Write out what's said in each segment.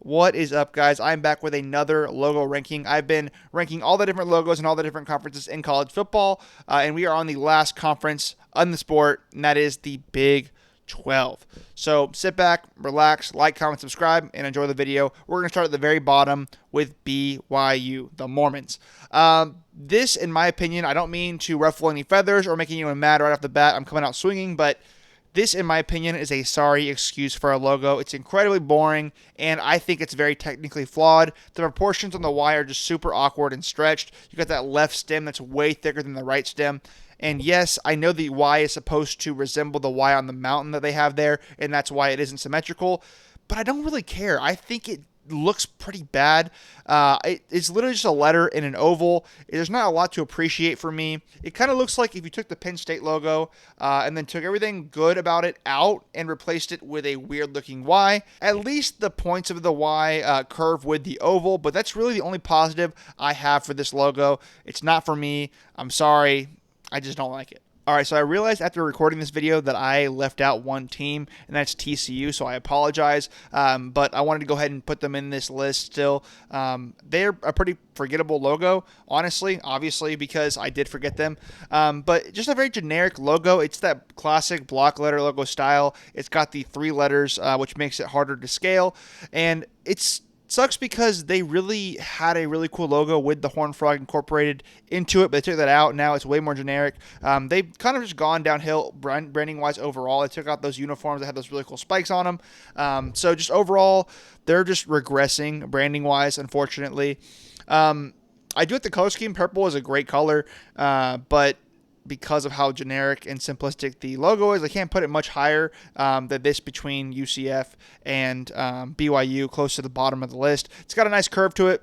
What is up, guys? I'm back with another logo ranking. I've been ranking all the different logos and all the different conferences in college football, and we are on the last conference on the sport, and that is the Big 12. So sit back, relax, like, comment, subscribe, and enjoy the video. We're going to start at the very bottom with BYU, the Mormons. This, in my opinion, I don't mean to ruffle any feathers or make anyone mad right off the bat. I'm coming out swinging, but this, in my opinion, is a sorry excuse for a logo. It's incredibly boring, and I think it's very technically flawed. The proportions on the Y are just super awkward and stretched. You got that left stem that's way thicker than the right stem. And yes, I know the Y is supposed to resemble the Y on the mountain that they have there, and that's why it isn't symmetrical. But I don't really care. I think it looks pretty bad. It's literally just a letter in an oval. There's not a lot to appreciate for me. It kind of looks like if you took the Penn State logo and then took everything good about it out and replaced it with a weird looking Y. At least the points of the Y curve with the oval, but that's really the only positive I have for this logo. It's not for me. I'm sorry. I just don't like it. All right, so I realized after recording this video that I left out one team, and that's TCU, so I apologize. But I wanted to go ahead and put them in this list still. They're a pretty forgettable logo, honestly, obviously, because I did forget them. But just a very generic logo. It's that classic block letter logo style. It's got the 3 letters, which makes it harder to scale. And it's sucks because they really had a really cool logo with the Horned Frog incorporated into it, but they took that out. Now it's way more generic. They've kind of just gone downhill branding-wise overall. They took out those uniforms that had those really cool spikes on them. So just overall, they're just regressing branding-wise, unfortunately. I do like the color scheme. Purple is a great color, but because of how generic and simplistic the logo is, I can't put it much higher than this between UCF and BYU, close to the bottom of the list. It's got a nice curve to it.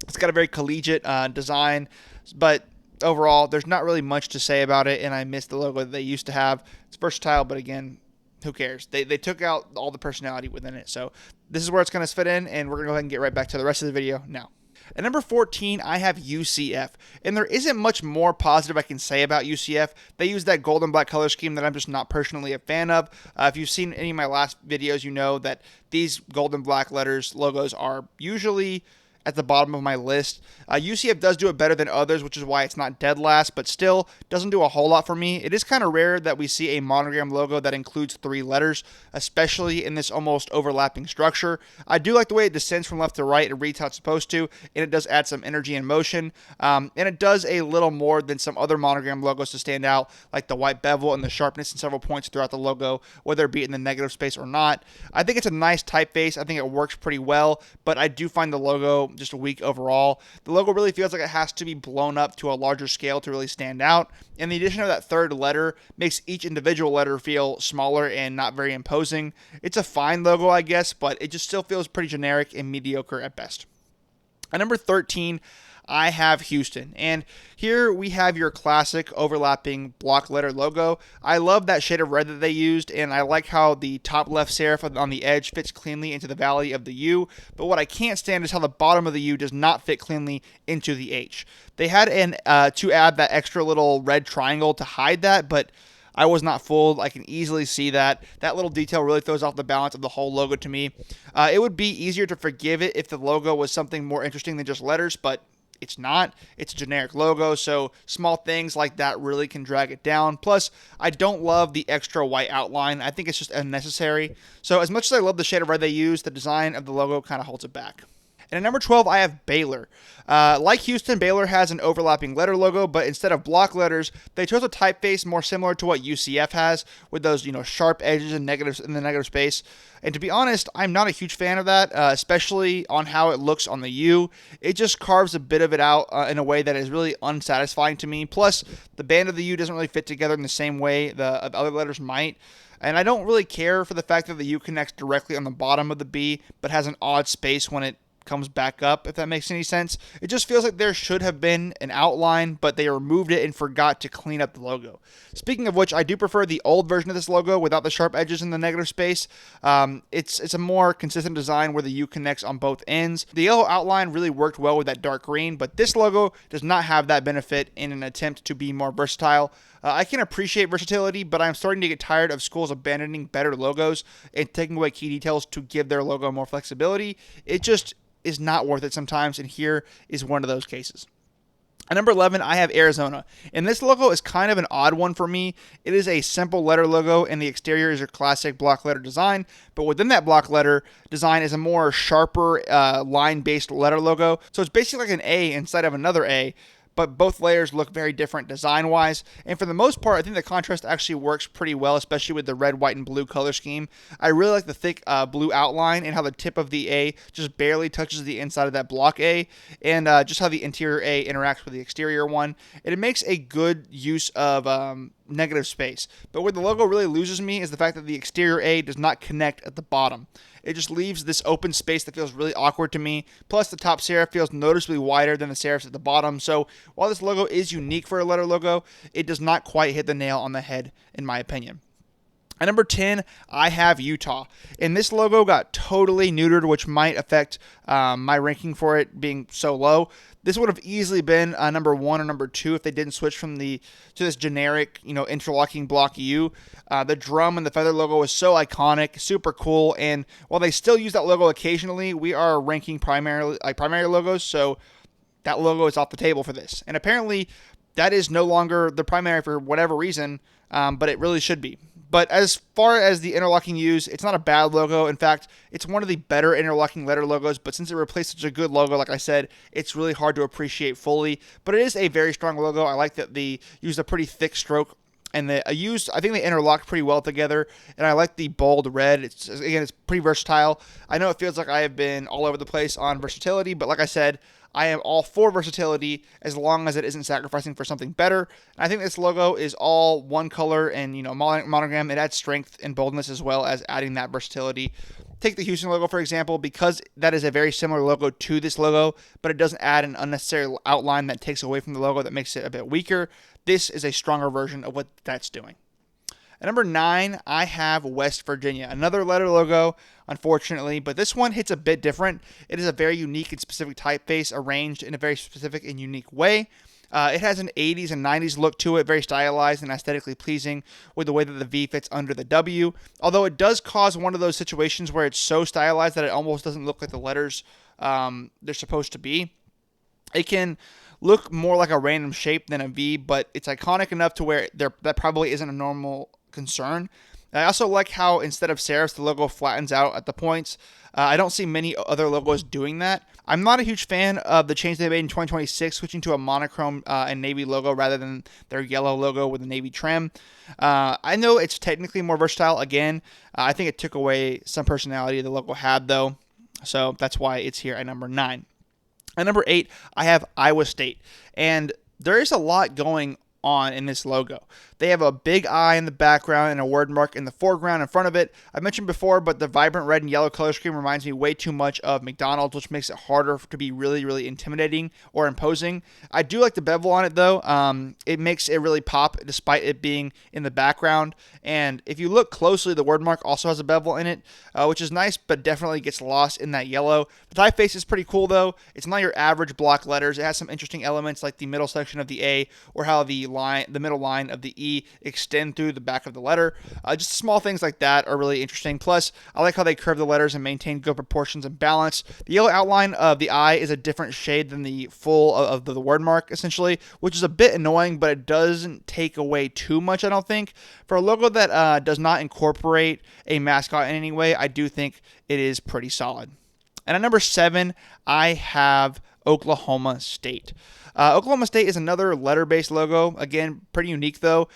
It's got a very collegiate design, but overall, there's not really much to say about it, and I miss the logo that they used to have. It's versatile, but again, who cares? They took out all the personality within it, so this is where it's going to fit in, and we're going to go ahead and get right back to the rest of the video now. At number 14, I have UCF, and there isn't much more positive I can say about UCF. They use that gold and black color scheme that I'm just not personally a fan of. If you've seen any of my last videos, you know that these gold and black letters logos are usually at the bottom of my list. UCF does do it better than others, which is why it's not dead last, but still doesn't do a whole lot for me. It is kind of rare that we see a monogram logo that includes 3 letters, especially in this almost overlapping structure. I do like the way it descends from left to right. It reads how it's supposed to, and it does add some energy and motion. And it does a little more than some other monogram logos to stand out, like the white bevel and the sharpness in several points throughout the logo, whether it be in the negative space or not. I think it's a nice typeface. I think it works pretty well, but I do find the logo just weak overall. The logo really feels like it has to be blown up to a larger scale to really stand out, and the addition of that 3rd letter makes each individual letter feel smaller and not very imposing. It's a fine logo, I guess, but it just still feels pretty generic and mediocre at best. At number 13, I have Houston, and here we have your classic overlapping block letter logo. I love that shade of red that they used, and I like how the top left serif on the edge fits cleanly into the valley of the U, but what I can't stand is how the bottom of the U does not fit cleanly into the H. They had to add that extra little red triangle to hide that, but I was not fooled. I can easily see that. That little detail really throws off the balance of the whole logo to me. It would be easier to forgive it if the logo was something more interesting than just letters, but it's not. It's a generic logo, so small things like that really can drag it down. Plus, I don't love the extra white outline. I think it's just unnecessary. So as much as I love the shade of red they use, the design of the logo kind of holds it back. And at number 12, I have Baylor. Like Houston, Baylor has an overlapping letter logo, but instead of block letters, they chose a typeface more similar to what UCF has, with those sharp edges and negatives in the negative space. And to be honest, I'm not a huge fan of that, especially on how it looks on the U. It just carves a bit of it out in a way that is really unsatisfying to me. Plus, the band of the U doesn't really fit together in the same way the other letters might. And I don't really care for the fact that the U connects directly on the bottom of the B, but has an odd space when it comes back up, if that makes any sense. It just feels like there should have been an outline, but they removed it and forgot to clean up the logo. Speaking of which, I do prefer the old version of this logo without the sharp edges in the negative space. It's a more consistent design where the U connects on both ends. The yellow outline really worked well with that dark green, but this logo does not have that benefit in an attempt to be more versatile. I can appreciate versatility, but I'm starting to get tired of schools abandoning better logos and taking away key details to give their logo more flexibility. It just is not worth it sometimes, and here is one of those cases. At number 11, I have Arizona, and this logo is kind of an odd one for me. It is a simple letter logo, and the exterior is a classic block letter design, but within that block letter design is a more sharper line-based letter logo, so it's basically like an A inside of another A, but both layers look very different design-wise. And for the most part, I think the contrast actually works pretty well, especially with the red, white, and blue color scheme. I really like the thick blue outline and how the tip of the A just barely touches the inside of that block A, and just how the interior A interacts with the exterior one. And it makes a good use of negative space. But where the logo really loses me is the fact that the exterior A does not connect at the bottom. It just leaves this open space that feels really awkward to me. Plus, the top serif feels noticeably wider than the serifs at the bottom. So, while this logo is unique for a letter logo, it does not quite hit the nail on the head, in my opinion. At number 10, I have Utah. And this logo got totally neutered, which might affect my ranking for it being so low. This would have easily been number 1 or number 2 if they didn't switch to this generic, interlocking block U. The drum and the feather logo is so iconic, super cool, and while they still use that logo occasionally, we are ranking primary logos, so that logo is off the table for this. And apparently, that is no longer the primary for whatever reason, but it really should be. But as far as the interlocking U's, it's not a bad logo. In fact, it's one of the better interlocking letter logos, but since it replaced such a good logo, like I said, it's really hard to appreciate fully. But it is a very strong logo. I like that they used a pretty thick stroke, and I think they interlocked pretty well together, and I like the bold red. It's pretty versatile. I know it feels like I have been all over the place on versatility, but like I said, I am all for versatility as long as it isn't sacrificing for something better. And I think this logo is all one color and, monogram. It adds strength and boldness as well as adding that versatility. Take the Houston logo, for example, because that is a very similar logo to this logo, but it doesn't add an unnecessary outline that takes away from the logo that makes it a bit weaker. This is a stronger version of what that's doing. At number 9, I have West Virginia, another letter logo, unfortunately, but this one hits a bit different. It is a very unique and specific typeface arranged in a very specific and unique way. It has an 80s and 90s look to it, very stylized and aesthetically pleasing with the way that the V fits under the W, although it does cause one of those situations where it's so stylized that it almost doesn't look like the letters they're supposed to be. It can look more like a random shape than a V, but it's iconic enough to where that probably isn't a normal concern. I also like how instead of serifs, the logo flattens out at the points. I don't see many other logos doing that. I'm not a huge fan of the change they made in 2026, switching to a monochrome and navy logo rather than their yellow logo with a navy trim. I know it's technically more versatile. Again, I think it took away some personality the logo had, though. So that's why it's here at number 9. At number 8, I have Iowa State. And there is a lot going on in this logo. They have a big eye in the background and a word mark in the foreground in front of it. I mentioned before, but the vibrant red and yellow color scheme reminds me way too much of McDonald's, which makes it harder to be really, really intimidating or imposing. I do like the bevel on it, though. It makes it really pop despite it being in the background. And if you look closely, the word mark also has a bevel in it, which is nice, but definitely gets lost in that yellow. The typeface is pretty cool, though. It's not your average block letters. It has some interesting elements like the middle section of the A or how the middle line of the E extend through the back of the letter. Just small things like that are really interesting. Plus, I like how they curve the letters and maintain good proportions and balance. The yellow outline of the I is a different shade than the full of the word mark, essentially, which is a bit annoying, but it doesn't take away too much, I don't think. For a logo that does not incorporate a mascot in any way, I do think it is pretty solid. And at number 7, I have Oklahoma State. Oklahoma State is another letter-based logo. Again, pretty unique though.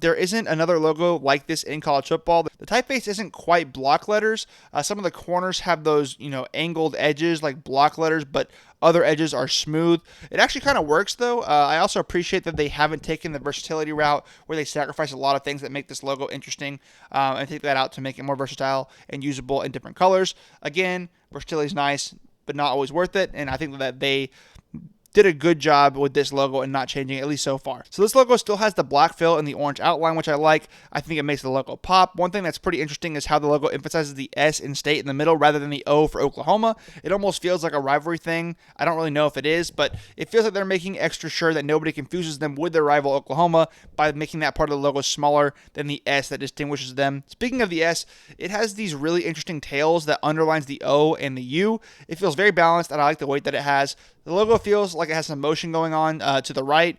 There isn't another logo like this in college football. The typeface isn't quite block letters. Some of the corners have those, angled edges like block letters, but other edges are smooth. It actually kind of works though. I also appreciate that they haven't taken the versatility route where they sacrifice a lot of things that make this logo interesting and take that out to make it more versatile and usable in different colors. Again, versatility is nice. but not always worth it. And I think that they did a good job with this logo and not changing it, at least so far. So this logo still has the black fill and the orange outline, which I like. I think it makes the logo pop. One thing that's pretty interesting is how the logo emphasizes the S in state in the middle rather than the O for Oklahoma. It almost feels like a rivalry thing. I don't really know if it is, but it feels like they're making extra sure that nobody confuses them with their rival Oklahoma by making that part of the logo smaller than the S that distinguishes them. Speaking of the S, it has these really interesting tails that underlines the O and the U. It feels very balanced, and I like the weight that it has. The logo feels like it has some motion going on to the right,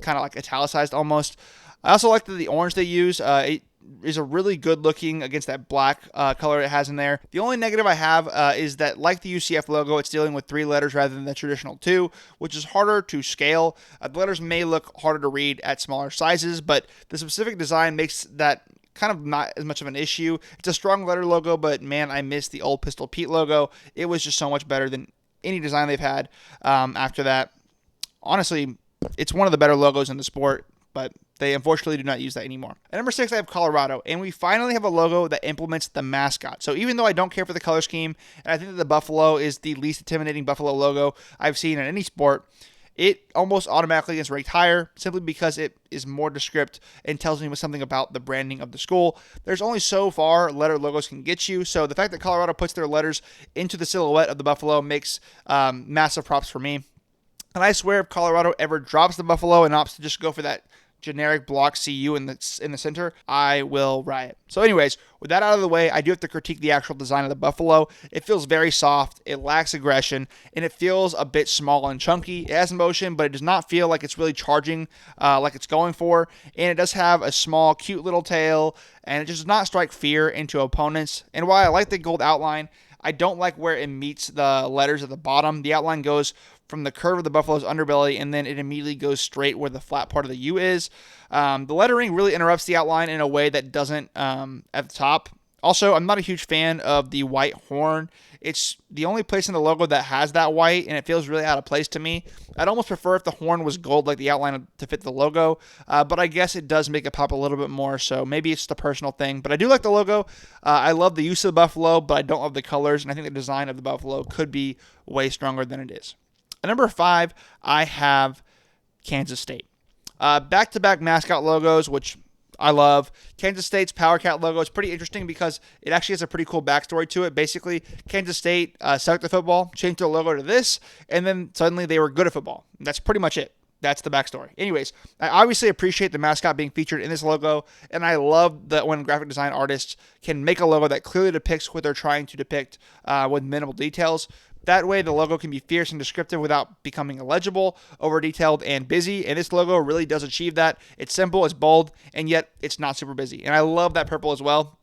kind of like italicized almost. I also like the orange they use. It is a really good looking against that black color it has in there. The only negative I have is that, like the UCF logo, it's dealing with 3 letters rather than the traditional 2, which is harder to scale. The letters may look harder to read at smaller sizes, but the specific design makes that kind of not as much of an issue. It's a strong letter logo, but man, I miss the old Pistol Pete logo. It was just so much better than any design they've had after that. Honestly, it's one of the better logos in the sport, but they unfortunately do not use that anymore. At number 6, I have Colorado, and we finally have a logo that implements the mascot. So even though I don't care for the color scheme, and I think that the buffalo is the least intimidating buffalo logo I've seen in any sport, it almost automatically gets ranked higher simply because it is more descriptive and tells me something about the branding of the school. There's only so far letter logos can get you, so the fact that Colorado puts their letters into the silhouette of the buffalo makes massive props for me. And I swear if Colorado ever drops the buffalo and opts to just go for that generic block CU in the center, I will riot. So anyways, with that out of the way, I do have to critique the actual design of the buffalo. It feels very soft, it lacks aggression, and it feels a bit small and chunky. It has motion, but it does not feel like it's really charging like it's going for, and it does have a small, cute little tail, and it just does not strike fear into opponents. And while I like the gold outline, I don't like where it meets the letters at the bottom. The outline goes from the curve of the buffalo's underbelly, and then it immediately goes straight where the flat part of the U is. The lettering really interrupts the outline in a way that doesn't at the top. Also, I'm not a huge fan of the white horn. It's the only place in the logo that has that white, and it feels really out of place to me. I'd almost prefer if the horn was gold like the outline to fit the logo, but I guess it does make it pop a little bit more, so maybe it's just a personal thing. But I do like the logo. I love the use of the buffalo, but I don't love the colors, and I think the design of the buffalo could be way stronger than it is. At number 5, I have Kansas State. Back-to-back mascot logos, which I love. Kansas State's Power Cat logo is pretty interesting because it actually has a pretty cool backstory to it. Basically, Kansas State sucked at football, changed their logo to this, and then suddenly they were good at football. That's pretty much it. That's the backstory. Anyways, I obviously appreciate the mascot being featured in this logo, and I love that when graphic design artists can make a logo that clearly depicts what they're trying to depict with minimal details. That way, the logo can be fierce and descriptive without becoming illegible, over-detailed, and busy. And this logo really does achieve that. It's simple, it's bold, and yet it's not super busy. And I love that purple as well.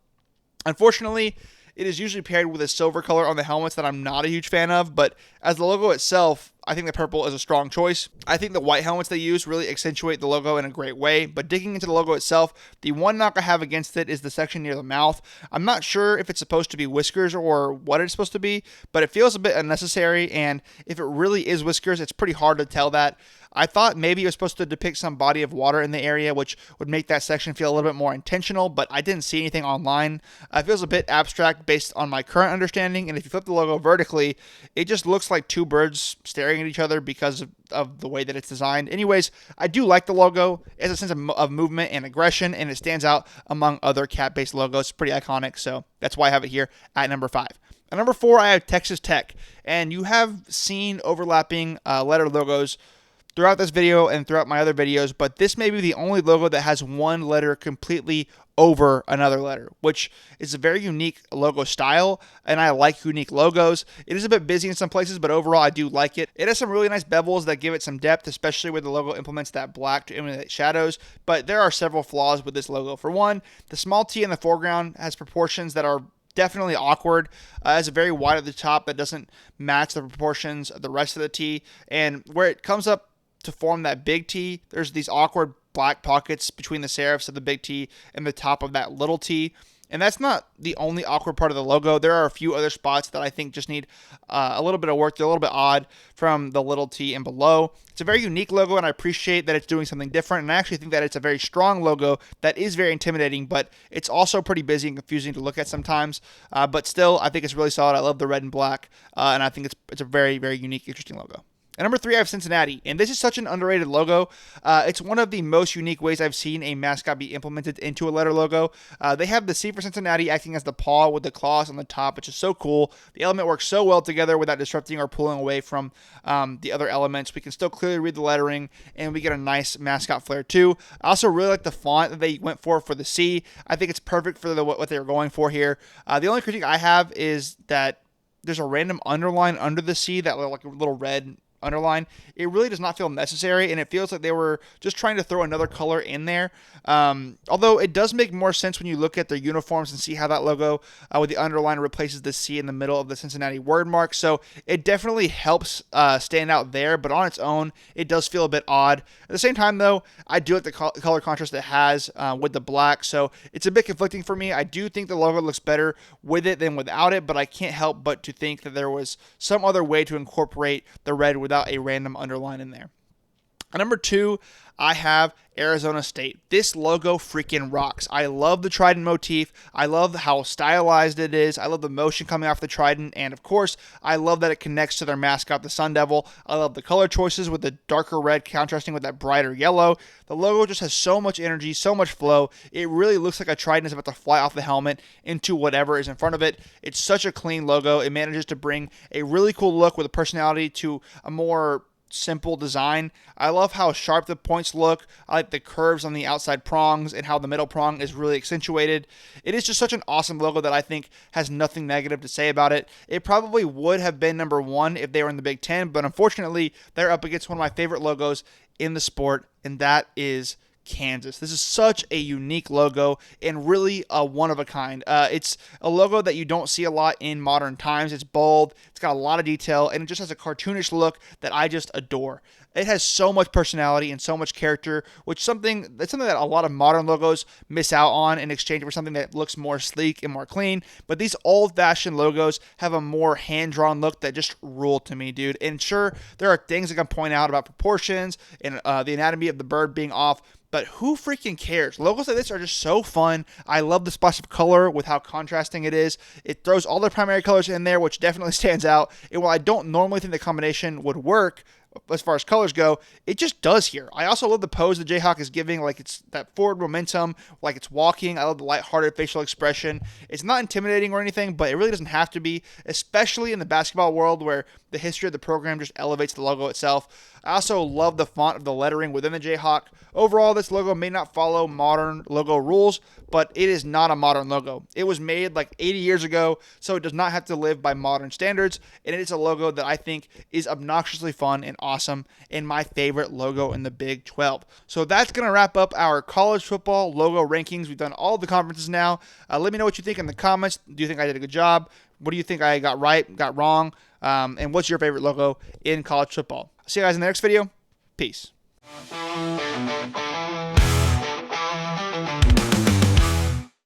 Unfortunately, it is usually paired with a silver color on the helmets that I'm not a huge fan of, but as the logo itself, I think the purple is a strong choice. I think the white helmets they use really accentuate the logo in a great way, but digging into the logo itself, the one knock I have against it is the section near the mouth. I'm not sure if it's supposed to be whiskers or what it's supposed to be, but it feels a bit unnecessary, and if it really is whiskers, it's pretty hard to tell that. I thought maybe it was supposed to depict some body of water in the area, which would make that section feel a little bit more intentional, but I didn't see anything online. It feels a bit abstract based on my current understanding, and if you flip the logo vertically, it just looks like two birds staring at each other because of the way that it's designed. Anyways, I do like the logo. It has a sense of movement and aggression, and it stands out among other cat-based logos. It's pretty iconic, so that's why I have it here at number 5. At number 4, I have Texas Tech, and you have seen overlapping letter logos throughout this video and throughout my other videos, but this may be the only logo that has one letter completely over another letter, which is a very unique logo style, and I like unique logos. It is a bit busy in some places, but overall I do like it. It has some really nice bevels that give it some depth, especially where the logo implements that black to emulate shadows, but there are several flaws with this logo. For one, the small T in the foreground has proportions that are definitely awkward. It has a very wide at the top that doesn't match the proportions of the rest of the T, and where it comes up to form that big T, there's these awkward black pockets between the serifs of the big T and the top of that little T. And that's not the only awkward part of the logo. There are a few other spots that I think just need a little bit of work. They're a little bit odd from the little t and below. It's a very unique logo, and I appreciate that it's doing something different. And I actually think that it's a very strong logo that is very intimidating, but it's also pretty busy and confusing to look at sometimes. But still, I think it's really solid. I love the red and black, and I think it's a very, very unique, interesting logo. At number 3, I have Cincinnati, and this is such an underrated logo. It's one of the most unique ways I've seen a mascot be implemented into a letter logo. They have the C for Cincinnati acting as the paw with the claws on the top, which is so cool. The element works so well together without disrupting or pulling away from the other elements. We can still clearly read the lettering, and we get a nice mascot flair too. I also really like the font that they went for the C. I think it's perfect for what they were going for here. The only critique I have is that there's a random underline under the C, that like a little red underline. It really does not feel necessary, and it feels like they were just trying to throw another color in there. Although it does make more sense when you look at their uniforms and see how that logo with the underline replaces the C in the middle of the Cincinnati word mark. So it definitely helps stand out there, but on its own, it does feel a bit odd. At the same time, though, I do like the color contrast it has with the black, so it's a bit conflicting for me. I do think the logo looks better with it than without it, but I can't help but to think that there was some other way to incorporate the red without a random underline in there. At number 2, I have Arizona State. This logo freaking rocks. I love the trident motif. I love how stylized it is. I love the motion coming off the trident. And of course, I love that it connects to their mascot, the Sun Devil. I love the color choices with the darker red contrasting with that brighter yellow. The logo just has so much energy, so much flow. It really looks like a trident is about to fly off the helmet into whatever is in front of it. It's such a clean logo. It manages to bring a really cool look with a personality to a more simple design. I love how sharp the points look. I like the curves on the outside prongs and how the middle prong is really accentuated. It is just such an awesome logo that I think has nothing negative to say about it. It probably would have been number 1 if they were in the Big Ten, but unfortunately, they're up against one of my favorite logos in the sport, and that is Kansas. This is such a unique logo and really a one of a kind. It's a logo that you don't see a lot in modern times. It's bold, it's got a lot of detail, and it just has a cartoonish look that I just adore. It has so much personality and so much character, which that's something that a lot of modern logos miss out on in exchange for something that looks more sleek and more clean. But these old-fashioned logos have a more hand-drawn look that just rule to me, dude. And sure, there are things I can point out about proportions and the anatomy of the bird being off, but who freaking cares? Logos like this are just so fun. I love the splash of color with how contrasting it is. It throws all the primary colors in there, which definitely stands out. And while I don't normally think the combination would work as far as colors go, it just does here. I also love the pose the Jayhawk is giving, like it's that forward momentum, like it's walking. I love the lighthearted facial expression. It's not intimidating or anything, but it really doesn't have to be, especially in the basketball world where the history of the program just elevates the logo itself. I also love the font of the lettering within the Jayhawk. Overall, this logo may not follow modern logo rules, but it is not a modern logo. It was made like 80 years ago, so it does not have to live by modern standards, and it is a logo that I think is obnoxiously fun and awesome and my favorite logo in the Big 12. So that's going to wrap up our college football logo rankings. We've done all the conferences now. Let me know what you think in the comments. Do you think I did a good job? What do you think I got right, got wrong? And what's your favorite logo in college football? See you guys in the next video. Peace.